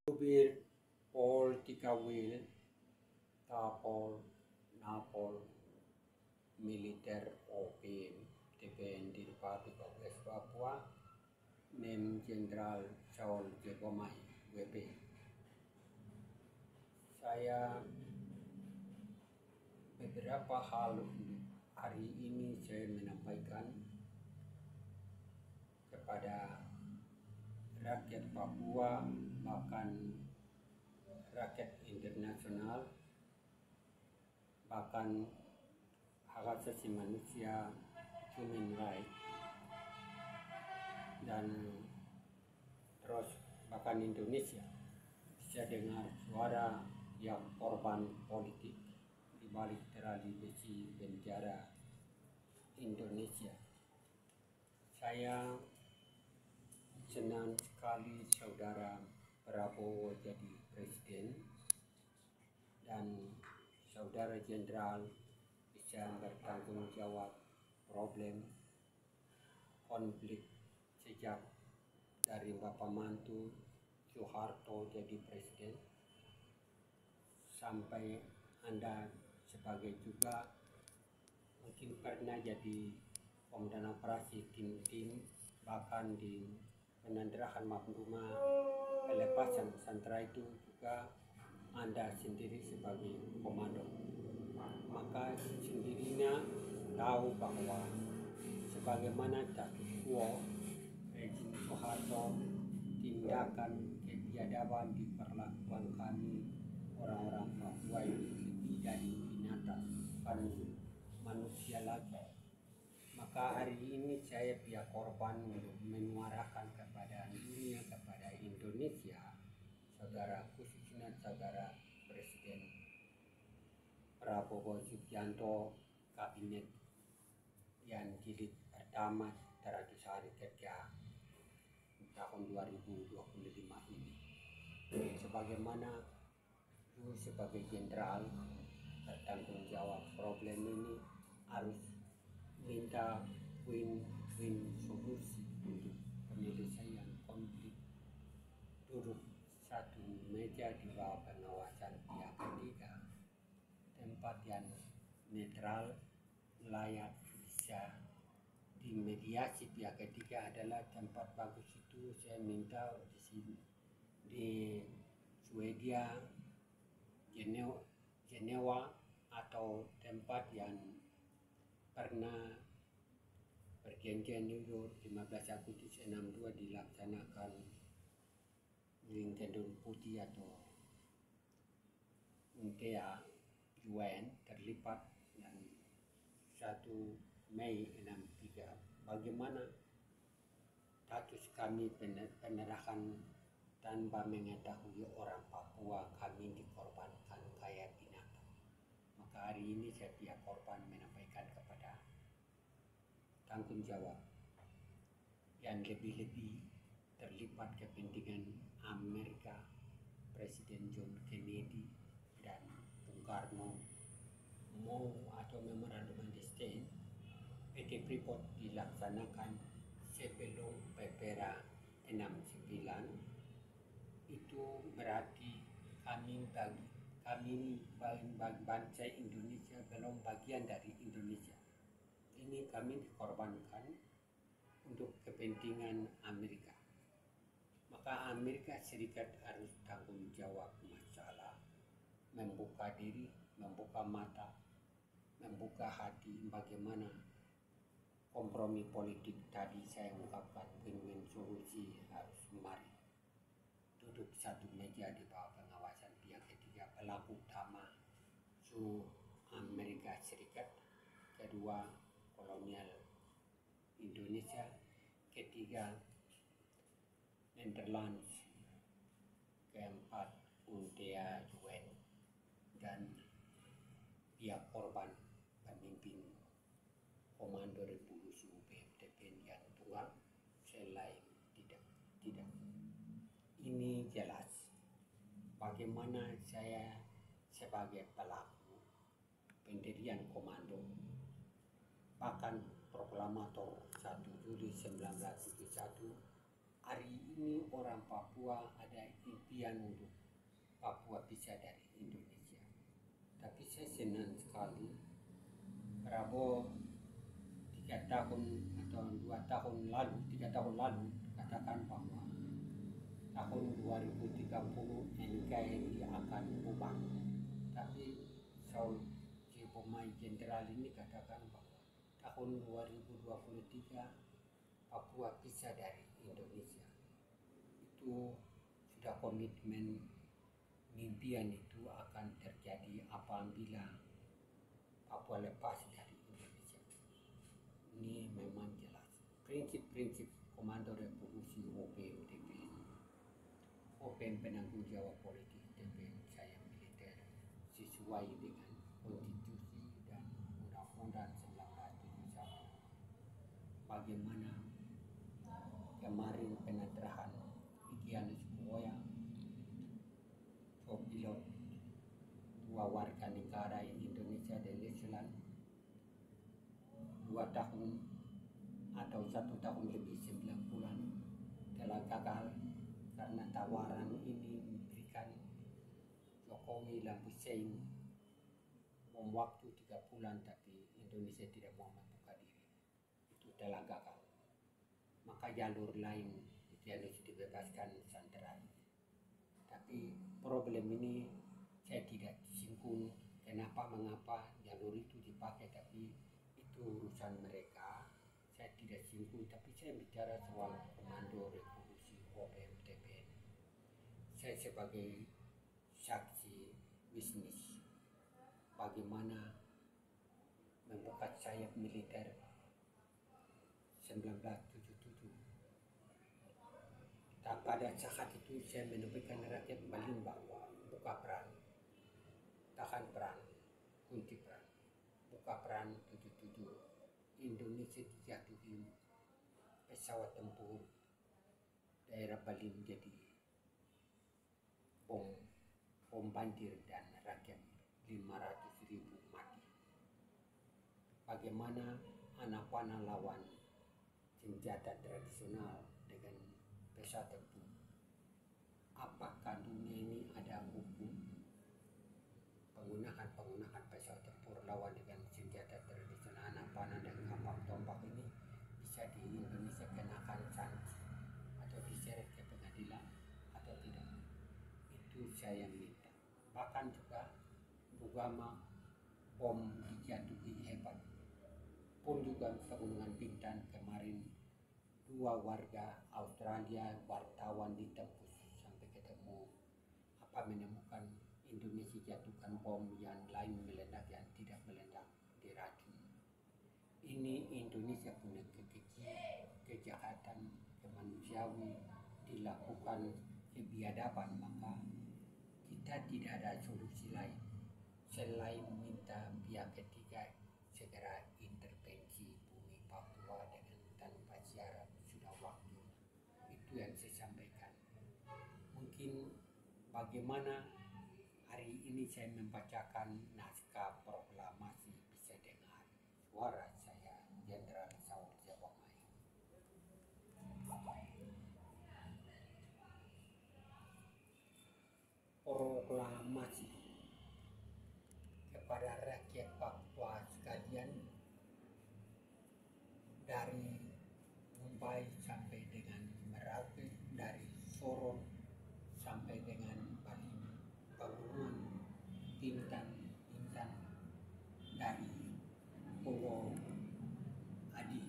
Supir Pol Tikawil Tapol Napol Militer OPM TPN di Republik of West Papua Nem Jenderal Saul Jepomai WP. Saya beberapa hal hari ini saya menyampaikan kepada rakyat Papua, bahkan rakyat internasional, bahkan hak asasi manusia, human rights, dan terus bahkan Indonesia bisa dengar suara yang korban politik di balik terali besi penjara Indonesia. Saya senang sekali saudara Prabowo jadi presiden dan saudara jenderal bisa bertanggung jawab problem konflik sejak dari Bapak Mantu Soeharto jadi presiden sampai Anda sebagai juga mungkin pernah jadi komandan operasi tim-tim, bahkan di penanderahan Mahmudumah pelepasan Sandera itu juga Anda sendiri sebagai komando, maka sendirinya tahu bahwa sebagaimana status quo rezim Soeharto, tindakan kebiadaban diperlakukan kami orang-orang Papua itu lebih dari binatang, bukan manusia lagi. Maka hari ini saya pihak korban untuk menyuarakan kepada dunia, kepada Indonesia, saudara khususnya saudara Presiden Prabowo Subianto, kabinet yang jilid pertama 100 hari kerja tahun 2025 ini. Sebagaimana sebagai jenderal bertanggung jawab problem ini harus minta win-win solusi untuk penyelesaian konflik, duduk satu meja di bawah pengawasan pihak ketiga, tempat yang netral, layak bisa dimediasi pihak ketiga adalah tempat bagus itu. Saya minta di sini di Swedia, Jenewa atau tempat yang pernah perjanjian New York 15 Agustus 62 dilaksanakan di Tendun Putih atau UNTEA UN terlibat dan 1 Mei 63. Bagaimana status kami penyerahan tanpa mengetahui orang Papua, kami dikorbankan kayak binatang. Maka hari ini saya pihak korban menyampaikan kepada tanggung jawab yang lebih-lebih terlibat kepentingan Amerika, Presiden John Kennedy dan Bung Karno mau atau memorandum understanding PT Freeport dilaksanakan sebelum PPRA 69, itu berarti kami bangsa Indonesia belum bagian dari Indonesia. Ini kami dikorbankan untuk kepentingan Amerika. Maka Amerika Serikat harus tanggung jawab masalah, membuka diri, membuka mata, membuka hati bagaimana kompromi politik tadi saya ungkapkan, win-win solusi harus mari duduk satu meja di bawah pengawasan pihak ketiga. Pelaku utama Amerika Serikat, kedua kolonial Indonesia, ketiga Netherlands, keempat UNTEA UN, dan pihak korban pemimpin Komando Revolusi UPM yang tunggal selain tidak. Ini jelas bagaimana saya sebagai pelaku pendirian komando, bahkan proklamator 1 Juli 1971, hari ini orang Papua ada impian impian untuk Papua bisa dari Indonesia. Tapi saya senang sekali Prabowo 3 tahun atau 3 tahun lalu katakan bahwa tahun 2030 NKRI akan bubar. Tapi Saul J. Bomai Jenderal ini katakan bahwa tahun 2023 Papua bisa dari Indonesia. Itu sudah komitmen, mimpian itu akan terjadi apabila Papua lepas dari Indonesia. Ini memang jelas. Prinsip-prinsip Komando Revolusi OPM TPN. OPM penanggung jawab politik TPN saya militer sesuai dengan konstitusi dan undang-undang 1971. Bagaimana kemarin penandaan Egyanus Komoya, pilot 2 warga negara Indonesia dan New Zealand 2 tahun atau 1 tahun lebih 9 bulan telah gagal karena tawaran ini memberikan Jokowi dan Hussein bom waktu 3 bulan, tapi Indonesia tidak mau membuka diri. Itu telah gagal. Maka jalur lain itu harus dibebaskan sandera. Tapi problem ini saya tidak singgung mengapa jalur itu dipakai, tapi itu urusan mereka. Saya tidak singgung, tapi saya bicara soal Komando Revolusi OPM TPN. Saya sebagai saksi bisnis bagaimana membuka sayap militer 1977. Pada saat itu saya menyampaikan rakyat Bali bahwa buka perang, tahan perang, kunci perang, buka perang 77. Indonesia dijatuhi pesawat tempur, daerah Bali menjadi bom banjir dan rakyat 500.000 mati. Bagaimana anak panah lawan senjata tradisional dengan pesawat tempur? Apakah dunia ini ada hukum penggunaan pesawat tempur lawan dengan senjata tradisional anak panah dan kapal tombak ini bisa di Indonesia kenakan sanksi atau diseret ke pengadilan atau tidak? Itu saya minta. Bahkan juga Bugama bom dijatuhi hebat pun juga Pegunungan Bintan kemarin 2 warga Australia wartawan ditembus sampai ketemu menemukan Indonesia jatuhkan bom yang lain meledak yang tidak meledak diracun. Ini Indonesia punya kejahatan kemanusiawi dilakukan kebiadaban, maka kita tidak ada solusi lain selain minta pihak ketiga segera intervensi bumi Papua dengan tanpa syarat. Sudah waktu. Itu yang saya sampaikan. Mungkin bagaimana hari ini saya membacakan naskah proklamasi bisa dengar suara saya, Jenderal Saul J. Bomai. Proklamasi kepada rakyat Papua sekalian, dari Mumbai sampai dengan Merauke, dari Sorong sampai dengan Bali, Pegunungan Bintan, dari Pulau Adi.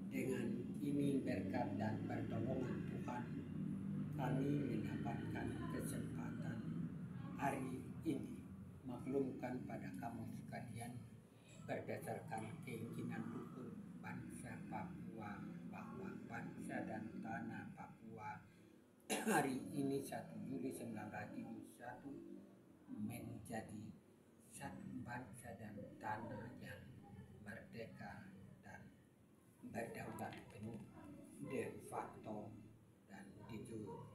Dengan ini berkat dan pertolongan Tuhan, kami mendapatkan kesempatan hari ini maklumkan pada kamu sekalian berdasarkan keinginan luhur bangsa Papua bahwa bangsa dan tanah Papua hari ini 1 Juli 1971 menjadi satu bangsa dan tanah yang merdeka dan berdaulat penuh de facto dan de jure.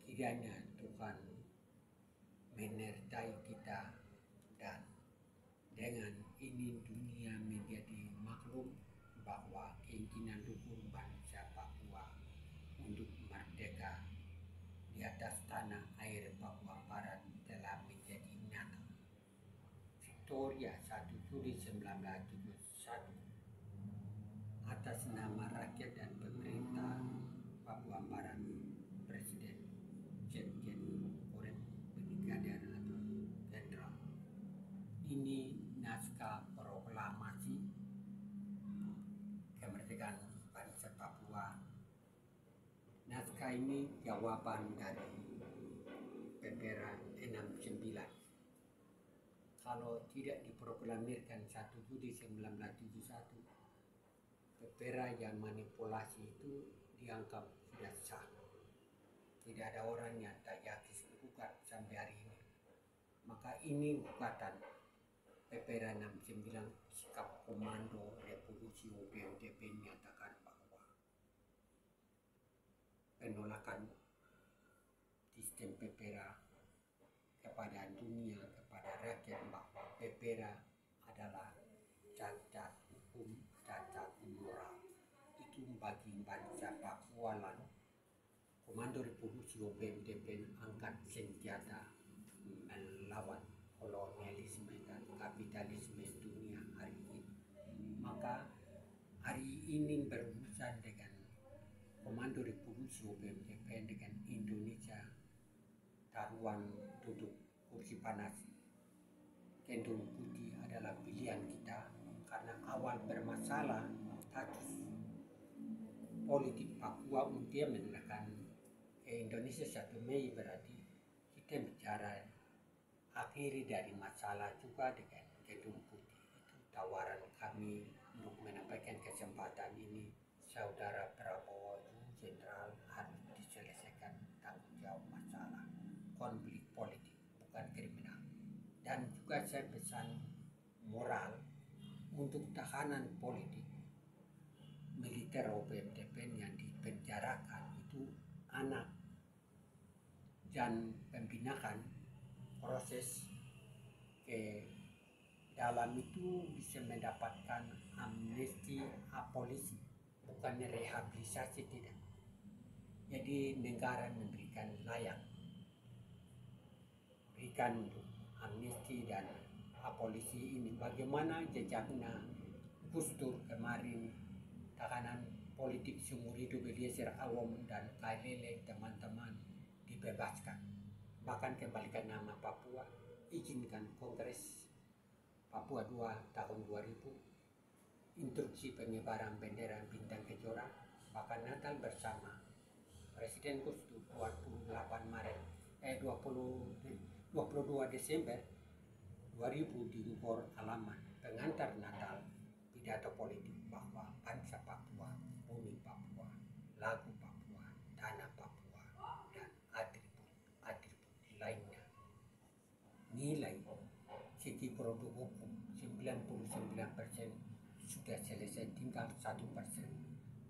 Kiranya Tuhan menyertai kita dan dengan ini dunia menjadi maklum bahwa keinginan luhur bangsa Papua untuk merdeka di atas tanah air Papua Barat telah menjadi nyata. Victoria 1 Juli 1971 atas nama rakyat dan pemerintah Papua Barat, Presiden Jetjen Korem Brigadier atau Jenderal. Ini naskah proklamasi kemerdekaan bangsa Papua. Naskah ini jawaban dari PPRA 69. Kalau tidak diproklamirkan 1 Juli 1971, PPRA yang manipulasi itu dianggap sudah sah. Tidak ada orang yang tak yakin gugat sampai hari ini. Maka ini gugatan PPRA 69, sikap Komando Revolusi UPMTP menyatakan bahwa penolakan sistem PPRA kepada dunia, kepada rakyat, bahwa PPRA adalah cacat hukum, cacat moral. Itu bagi bangsa Papua. Lalu Komando Revolusi UPMTP angkat senjata melawan kolonialisme dan kapitalisme dunia hari ini. Maka hari ini berurusan dengan Komando Revolusi UPMTP dengan Indonesia taruhan duduk kursi panas. Gendong putih adalah pilihan kita karena awal bermasalah status politik Papua untuk menekan ke Indonesia 1 Mei, berarti kita bicara akhiri dari masalah juga dengan Gendong Putih. Itu tawaran kami untuk menyampaikan kesempatan ini. Saudara Prabowo Jenderal harus diselesaikan tanggung jawab masalah konflik politik, bukan kriminal. Dan juga saya pesan moral untuk tahanan politik militer UPMTP yang dipenjarakan itu anak, dan pembinaan proses ke dalam itu bisa mendapatkan amnesti abolisi, bukan rehabilitasi, tidak. Jadi negara memberikan layak, berikan untuk amnesti dan abolisi ini. Bagaimana jejaknya Gus Dur kemarin, tahanan politik seumur hidup Eliezer Awom dan KLL teman-teman dibebaskan, bahkan kembalikan nama Papua, izinkan Kongres Papua 2 tahun 2000, instruksi pengibaran bendera bintang kejora, bahkan Natal bersama Presiden Gus Dur 22 Desember 2000 di Bogor Alaman, pengantar Natal, pidato politik bahwa bangsa Papua, bumi Papua, lagu Papua, tanah Papua, dan atribut lainnya. Nilai segi produk hukum 99% sudah selesai, tinggal 1%.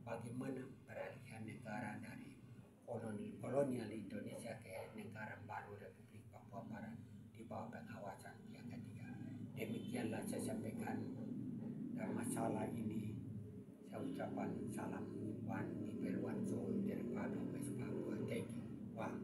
Bagaimana peralihan negara dari kolonial Indonesia ke negara baru Republik Papua Barat di bawah pengawasan pihak ketiga. Demikianlah saya sampaikan, dan masalah ini saya ucapkan salam Wan Iberwan Sol dari Pabrik West Papua. Thank you. Wah.